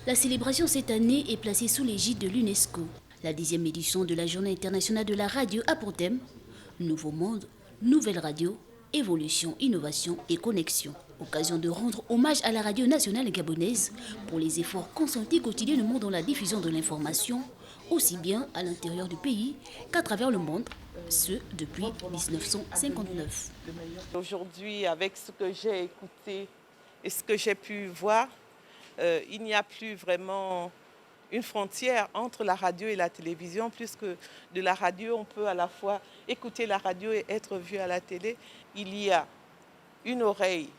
La célébration cette année est placée sous l'égide de l'UNESCO. La 10e édition de la Journée internationale de la radio a pour thème Nouveau monde, nouvelle radio, évolution, innovation et connexion. Occasion de rendre hommage à la radio nationale gabonaise pour les efforts consentis quotidiennement dans la diffusion de l'information, aussi bien à l'intérieur du pays qu'à travers le monde, ce depuis 1959. Aujourd'hui, avec ce que j'ai écouté et ce que j'ai pu voir, il n'y a plus vraiment une frontière entre la radio et la télévision, puisque de la radio, on peut à la fois écouter la radio et être vu à la télé. Il y a une oreille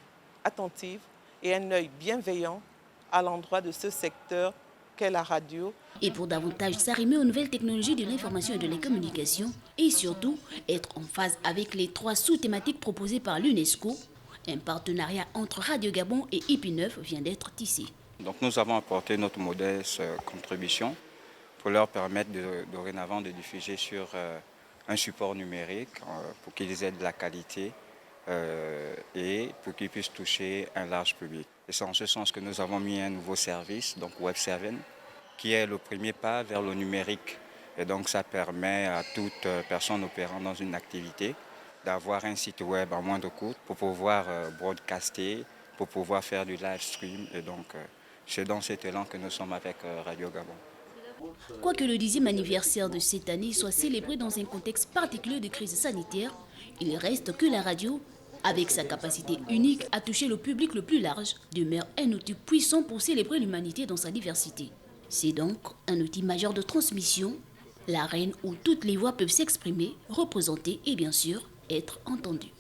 attentive et un œil bienveillant à l'endroit de ce secteur qu'est la radio. Et pour davantage s'arrimer aux nouvelles technologies de l'information et de la communication, et surtout être en phase avec les 3 sous-thématiques proposées par l'UNESCO, un partenariat entre Radio Gabon et IP9 vient d'être tissé. Donc nous avons apporté notre modeste contribution pour leur permettre dorénavant de diffuser sur un support numérique pour qu'ils aient de la qualité et pour qu'ils puissent toucher un large public. Et c'est en ce sens que nous avons mis un nouveau service, donc Web7, qui est le premier pas vers le numérique. Et donc ça permet à toute personne opérant dans une activité d'avoir un site web à moindre coût pour pouvoir broadcaster, pour pouvoir faire du live stream. Et donc c'est dans cet élan que nous sommes avec Radio Gabon. Quoique le 10e anniversaire de cette année soit célébré dans un contexte particulier de crise sanitaire, il reste que la radio, avec sa capacité unique à toucher le public le plus large, demeure un outil puissant pour célébrer l'humanité dans sa diversité. C'est donc un outil majeur de transmission, l'arène où toutes les voix peuvent s'exprimer, représenter et bien sûr être entendues.